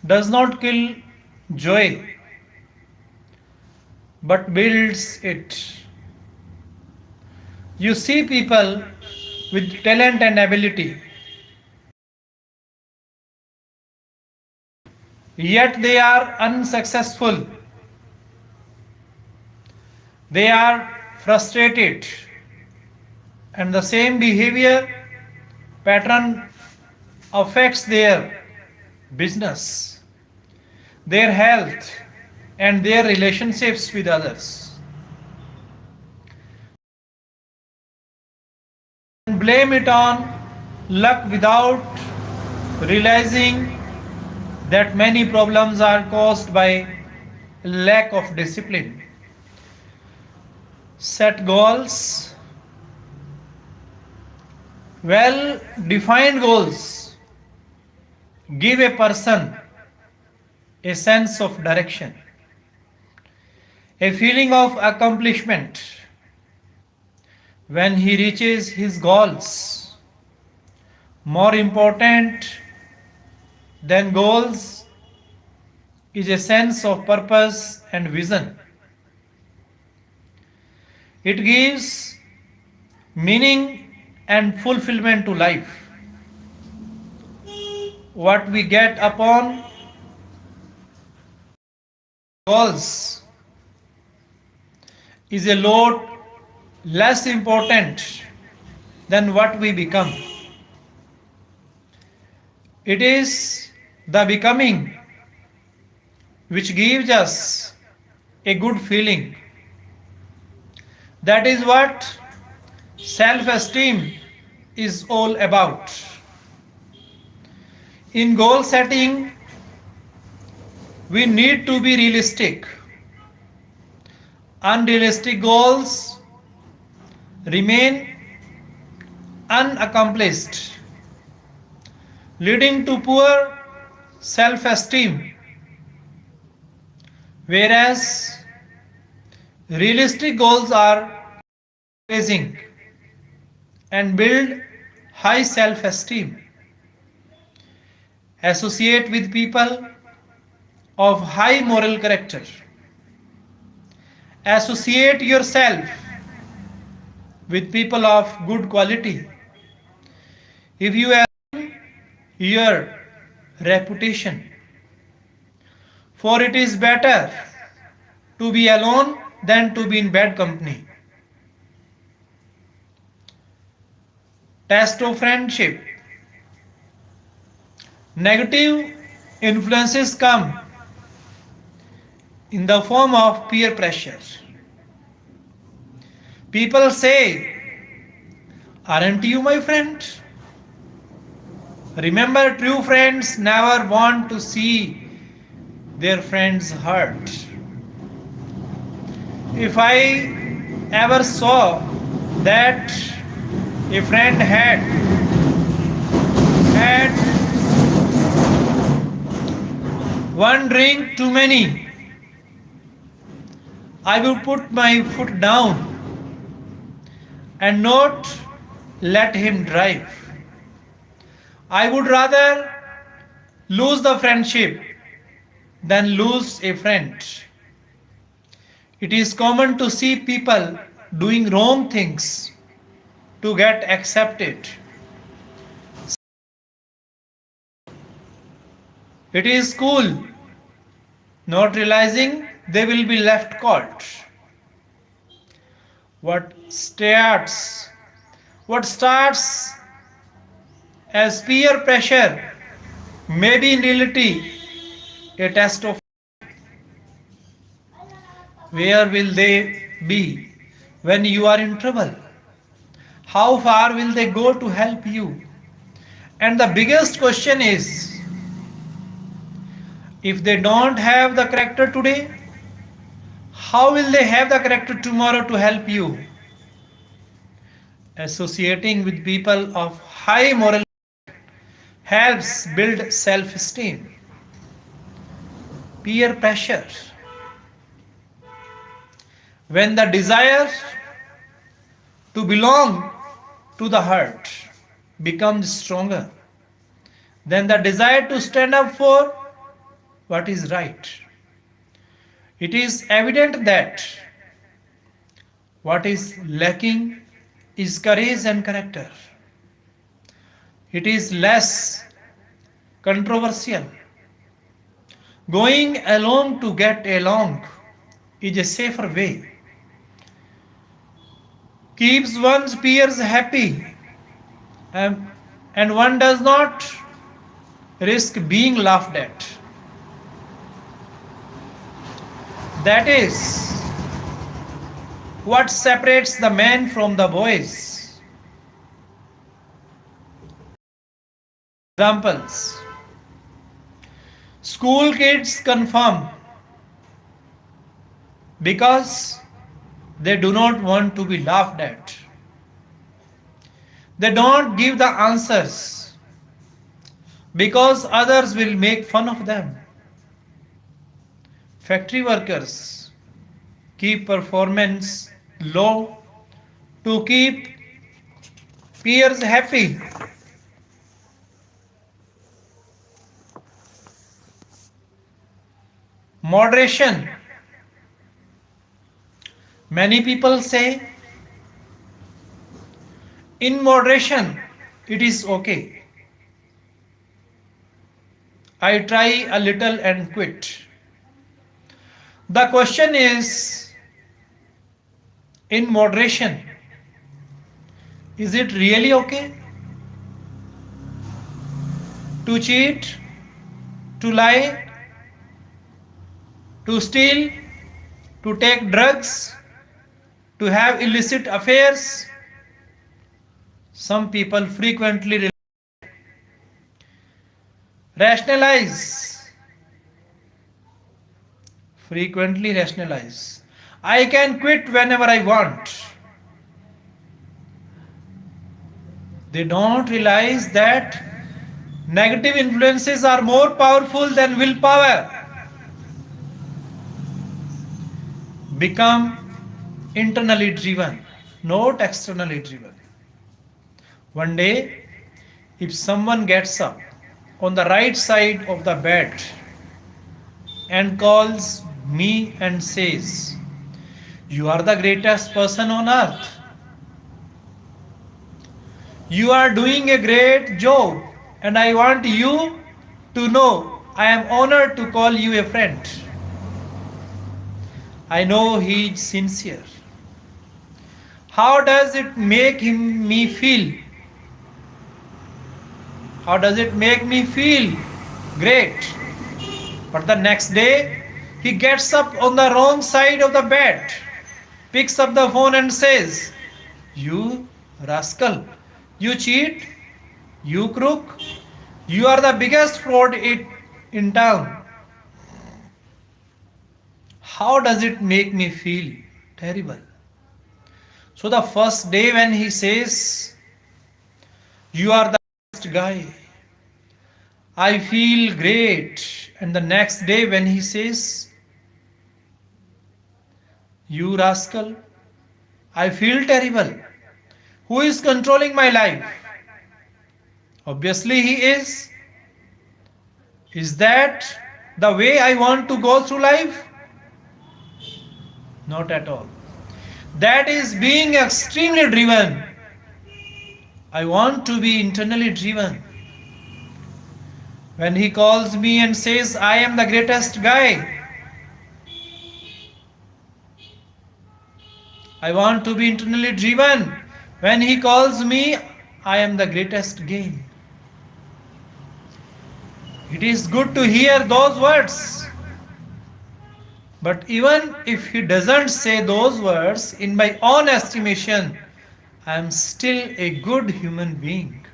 does not kill joy but builds it. You see people with talent and ability, yet they are unsuccessful. They are frustrated, and the same behavior pattern affects their business, their health, and their relationships with others. And blame it on luck without realizing that many problems are caused by lack of discipline. Set goals. Well defined goals give a person a sense of direction, a feeling of accomplishment when he reaches his goals. More important than goals is a sense of purpose and vision. It gives meaning and fulfillment to life. What we get upon goals is a lot less important than what we become. It is the becoming which gives us a good feeling. That is what self-esteem is all about. In goal setting, we need to be realistic. Unrealistic goals remain unaccomplished, leading to poor self-esteem, whereas realistic goals are raising and build high self-esteem. Associate with people of high moral character. Associate yourself with people of good quality. If you have your reputation, for it is better to be alone than to be in bad company. Test of friendship. Negative influences come in the form of peer pressure. People say, "Aren't you my friend?" Remember, true friends never want to see their friends hurt. If I ever saw that a friend had one drink too many, I will put my foot down and not let him drive. I would rather lose the friendship than lose a friend. It is common to see people doing wrong things to get accepted. It is cool, not realizing they will be left caught. What starts as peer pressure may be in reality a test of where will they be when you are in trouble. How far will they go to help you? And the biggest question is, if they don't have the character today, how will they have the character tomorrow to help you? Associating with people of high moral helps build self-esteem. Peer pressure. When the desire to belong to the herd becomes stronger, then the desire to stand up for what is right. It is evident that what is lacking is courage and character. It is less controversial. Going along to get along is a safer way. Keeps one's peers happy, and, and one does not risk being laughed at. That is what separates the men from the boys. Examples. School kids conform because they do not want to be laughed at. They don't give the answers because others will make fun of them. Factory workers keep performance low to keep peers happy. Moderation. Many people say, in moderation, it is okay. I try a little and quit. The question is, in moderation, is it really okay to cheat, to lie, to steal, to take drugs, to have illicit affairs? Some people frequently rationalize. I can quit whenever I want. They don't realize that negative influences are more powerful than willpower. Become internally driven, not externally driven. One day, if someone gets up on the right side of the bed and calls me and says, "You are the greatest person on earth. You are doing a great job, and I want you to know I am honored to call you a friend." I know he is sincere. How does it make me feel? How does it make me feel? Great. But the next day, he gets up on the wrong side of the bed, picks up the phone and says, "You rascal, you cheat, you crook, you are the biggest fraud in town." How does it make me feel? Terrible. So the first day when he says, "You are the best guy," I feel great. And the next day when he says, "You rascal," I feel terrible. Who is controlling my life? Obviously he is. Is that the way I want to go through life? Not at all. That is being extremely driven. I want to be internally driven. When he calls me and says, "I am the greatest guy," I want to be internally driven. When he calls me, "I am the greatest game." It is good to hear those words. But even if he doesn't say those words, in my own estimation, I am still a good human being.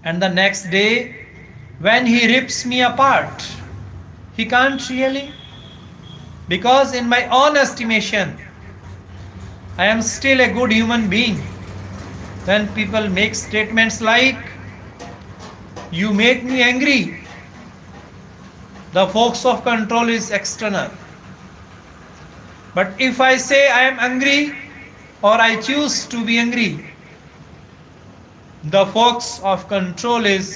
And the next day, when he rips me apart, he can't really. Because in my own estimation, I am still a good human being. When people make statements like, "You make me angry," the focus of control is external. But if I say I am angry or I choose to be angry, the focus of control is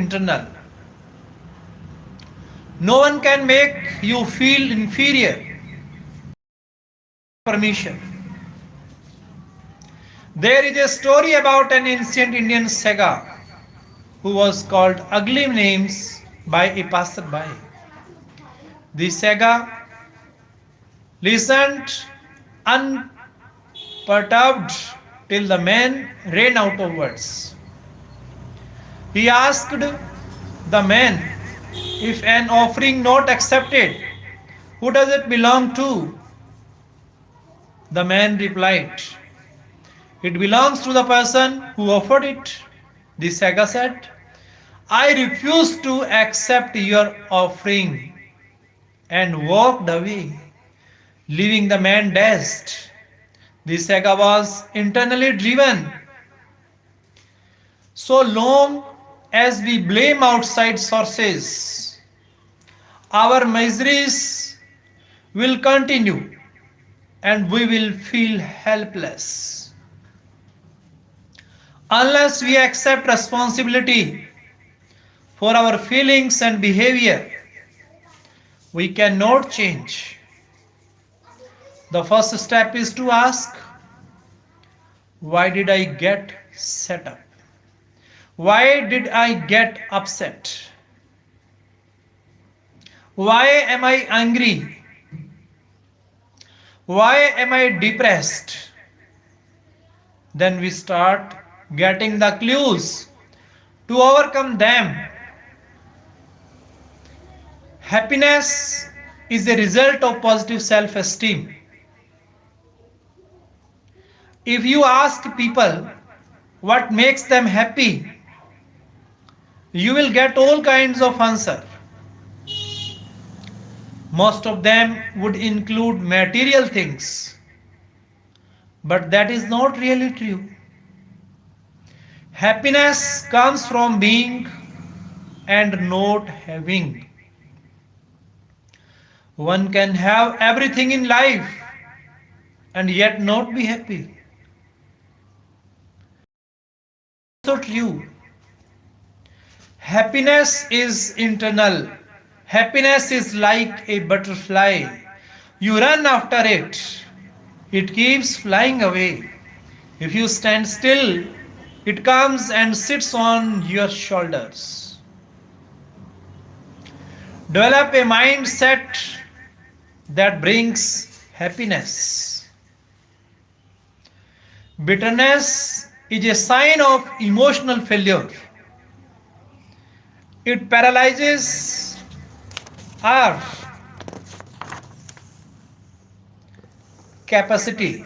internal. No one can make you feel inferior. Permission. There is a story about an ancient Indian saga who was called ugly names by a passerby. The saga listened unperturbed till the man ran out of words. He asked the man, if an offering not accepted, who does it belong to? The man replied, it belongs to the person who offered it. The saga said, I refuse to accept your offering, and walked away, leaving the man dazed. The saga was internally driven. So long as we blame outside sources, our miseries will continue and we will feel helpless. Unless we accept responsibility for our feelings and behavior, we cannot change. The first step is to ask, why did I get set up? Why did I get upset? Why am I angry? Why am I depressed? Then we start getting the clues to overcome them. Happiness is a result of positive self-esteem. If you ask people what makes them happy, you will get all kinds of answers. Most of them would include material things, but that is not really true. Happiness comes from being and not having. One can have everything in life and yet not be happy. So true. Happiness is internal. Happiness is like a butterfly. You run after it. It keeps flying away. If you stand still, it comes and sits on your shoulders. Develop a mindset that brings happiness. Bitterness is a sign of emotional failure. It paralyzes our capacity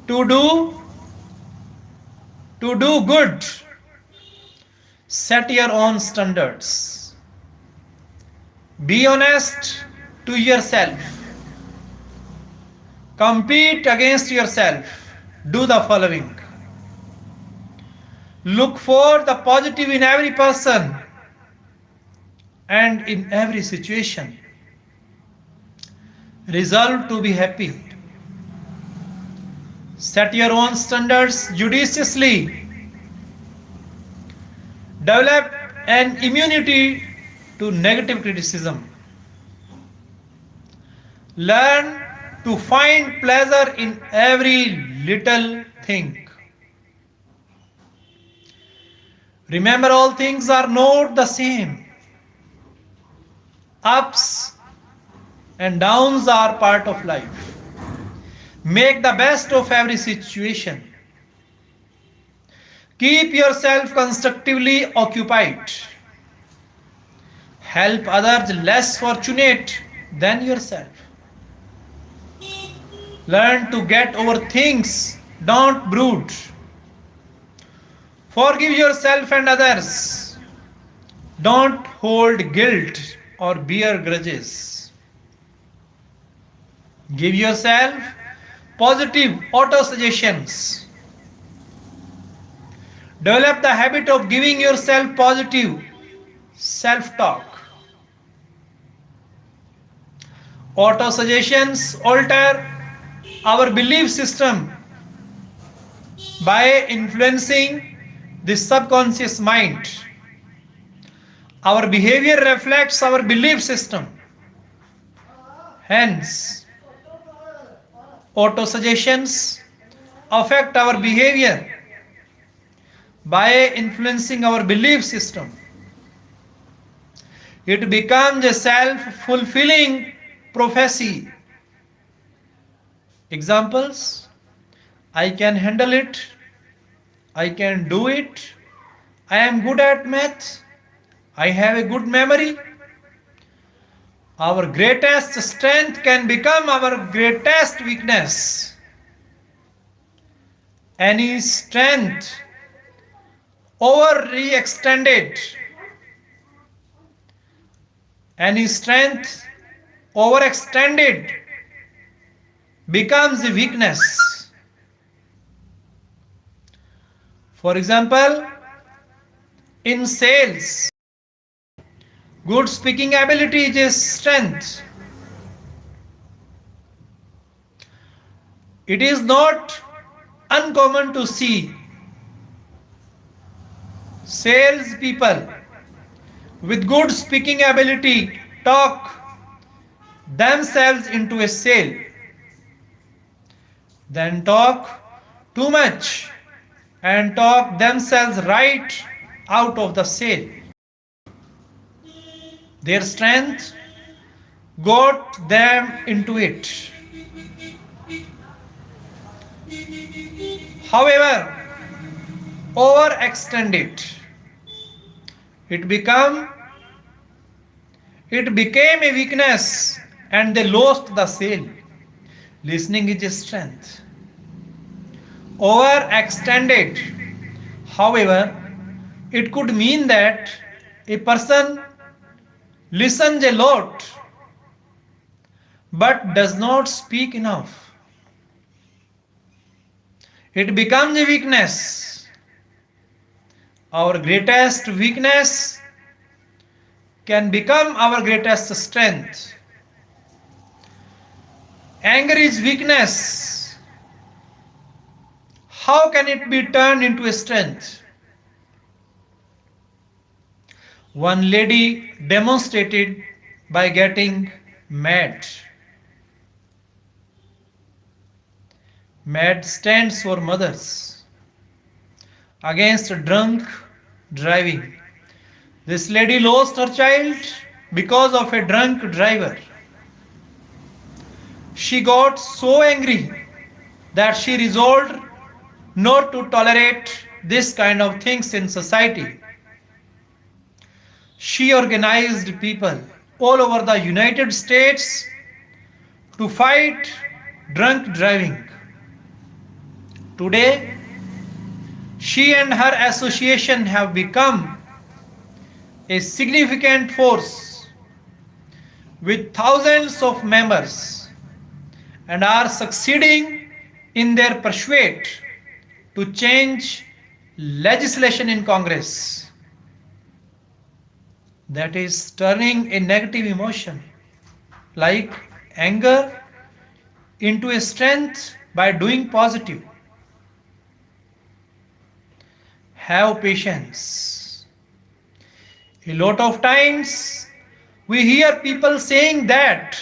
to do good. Set your own standards. Be honest to yourself. Compete against yourself. Do the following. Look for the positive in every person and in every situation. Resolve to be happy. Set your own standards judiciously. Develop an immunity to negative criticism. Learn to find pleasure in every little thing. Remember, all things are not the same. Ups and downs are part of life. Make the best of every situation. Keep yourself constructively occupied. Help others less fortunate than yourself. Learn to get over things, don't brood. Forgive yourself and others. Don't hold guilt or bear grudges. Give yourself positive auto-suggestions. Develop the habit of giving yourself positive self-talk. Auto-suggestions alter our belief system by influencing the subconscious mind. Our behavior reflects our belief system. Hence, autosuggestions affect our behavior by influencing our belief system. It becomes a self-fulfilling prophecy. Examples: I can handle it, I can do it, I am good at math, I have a good memory. Our greatest strength can become our greatest weakness. Any strength overextended, any strength overextended becomes a weakness. For example, in sales, good speaking ability is a strength. It is not uncommon to see sales people with good speaking ability talk themselves into a sale, then talk too much and talk themselves right out of the sale. Their strength got them into it. However, overextended, it became a weakness and they lost the sale. Listening is a strength. Overextended, however, it could mean that a person listens a lot but does not speak enough. It becomes a weakness. Our greatest weakness can become our greatest strength. Anger is weakness. How can it be turned into a strength? One lady demonstrated by getting mad. MAD stands for mothers against drunk driving. This lady lost her child because of a drunk driver. She got so angry that she resolved not to tolerate this kind of things in society. She organized people all over the United States to fight drunk driving. Today, she and her association have become a significant force with thousands of members and are succeeding in their pursuit to change legislation in Congress. That is turning a negative emotion like anger into a strength by doing positive. Have patience. A lot of times we hear people saying that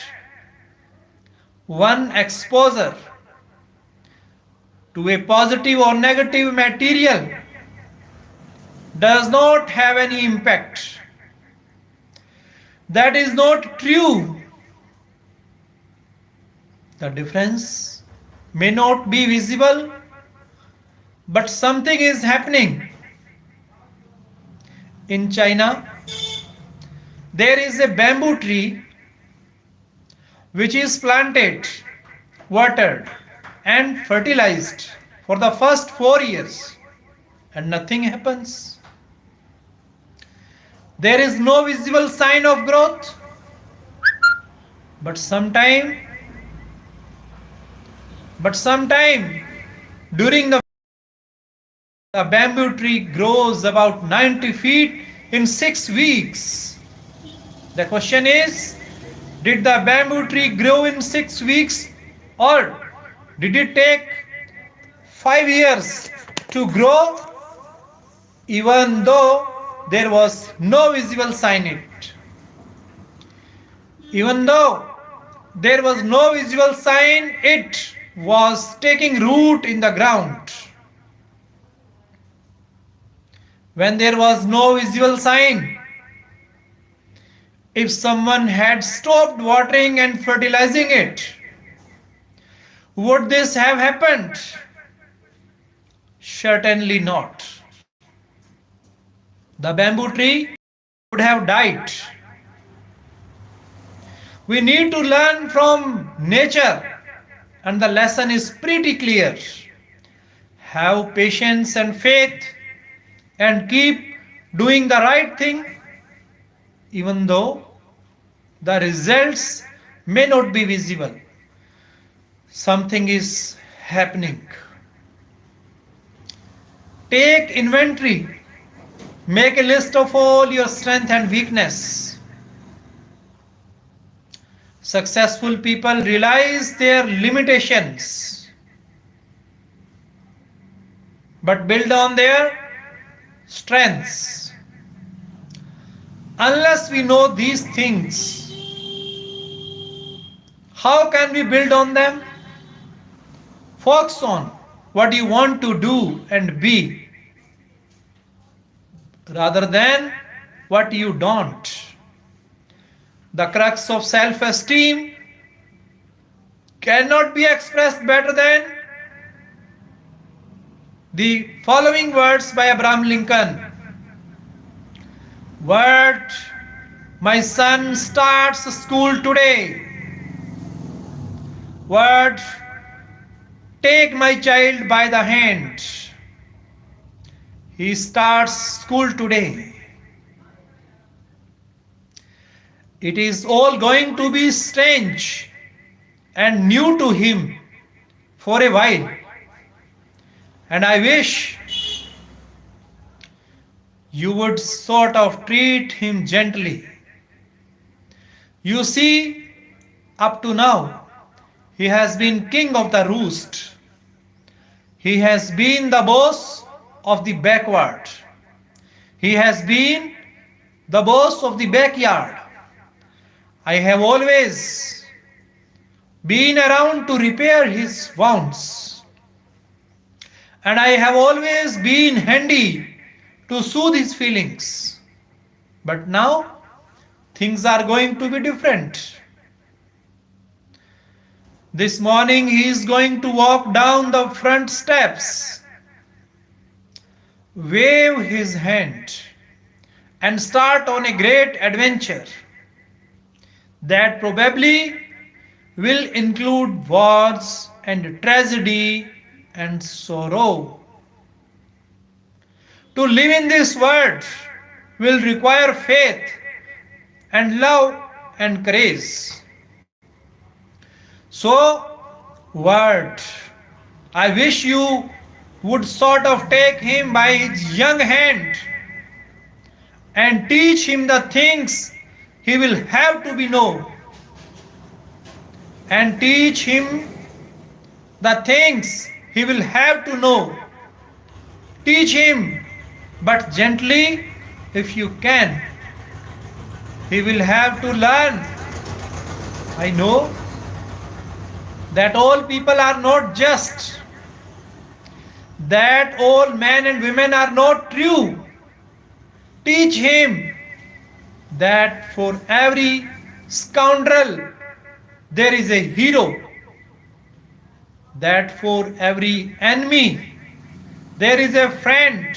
one exposure to a positive or negative material does not have any impact. That is not true. The difference may not be visible, but something is happening. In China, there is a bamboo tree which is planted, watered, and fertilized for the first 4 years, and nothing happens. There is no visible sign of growth, but sometime during the bamboo tree grows about 90 feet in 6 weeks. The question is, did the bamboo tree grow in 6 weeks or did it take 5 years to grow? Even though there was no visible sign it. Even though there was no visual sign, it was taking root in the ground. When there was no visual sign, if someone had stopped watering and fertilizing it, would this have happened? Certainly not. The bamboo tree would have died. We need to learn from nature, and the lesson is pretty clear. Have patience and faith and keep doing the right thing, even though the results may not be visible. Something is happening. Take inventory. Make a list of all your strength and weakness. Successful people realize their limitations, but build on their strengths. Unless we know these things, how can we build on them? Focus on what you want to do and be, rather than what you don't. The crux of self-esteem cannot be expressed better than the following words by Abraham Lincoln. Word, my son starts school today. Word, take my child by the hand. He starts school today. It is all going to be strange and new to him for a while. And I wish you would sort of treat him gently. You see, up to now, he has been king of the roost. He has been the boss of the backward. He has been the boss of the backyard. I have always been around to repair his wounds. And I have always been handy to soothe his feelings. But now, things are going to be different. This morning he is going to walk down the front steps, wave his hand, and start on a great adventure that probably will include wars and tragedy and sorrow. To live in this world will require faith and love and courage. So, word, I wish you would sort of take him by his young hand and teach him the things he will have to be know, and teach him the things he will have to know. Teach him, but gently if you can. He will have to learn. I know that all people are not just, that all men and women are not true. Teach him that for every scoundrel there is a hero, that for every enemy there is a friend.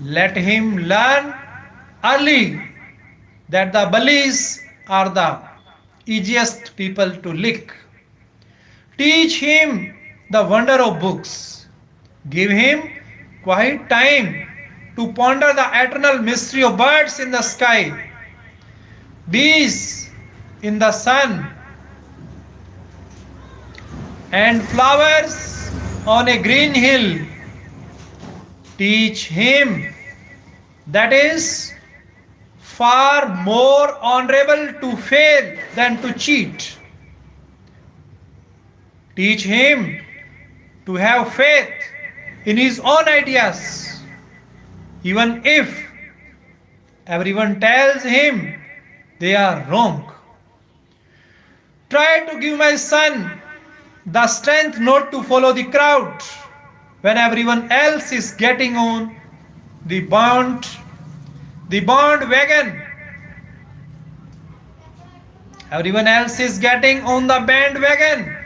Let him learn early that the bullies are the easiest people to lick. Teach him the wonder of books. Give him quiet time to ponder the eternal mystery of birds in the sky, bees in the sun, and flowers on a green hill. Teach him that is far more honorable to fail than to cheat. Teach him to have faith in his own ideas. even if everyone tells him they are wrong. Try to give my son the strength not to follow the crowd when everyone else is getting on the bond the bandwagon. Everyone else is getting on the bandwagon.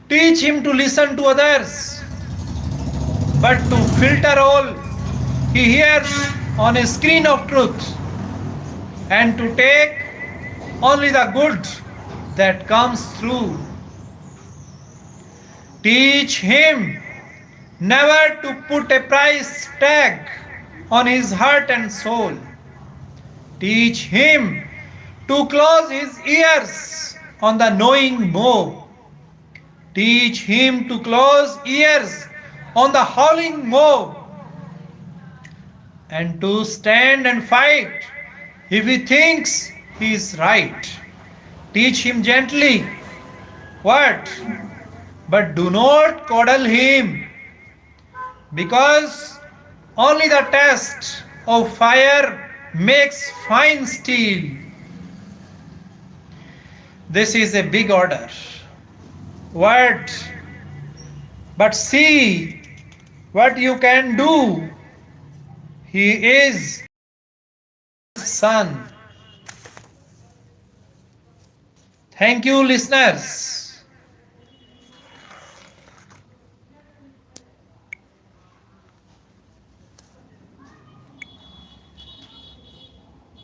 Teach him to listen to others, but to filter all he hears on a screen of truth and to take only the good that comes through. Teach him never to put a price tag on his heart and soul. Teach him to close his ears on the knowing mob. Teach him to close ears on the howling mob and to stand and fight if he thinks he is right. Teach him gently what? But do not coddle him, because only the test of fire makes fine steel. This is a big order. Word. But see what you can do. He is son. Thank you, listeners.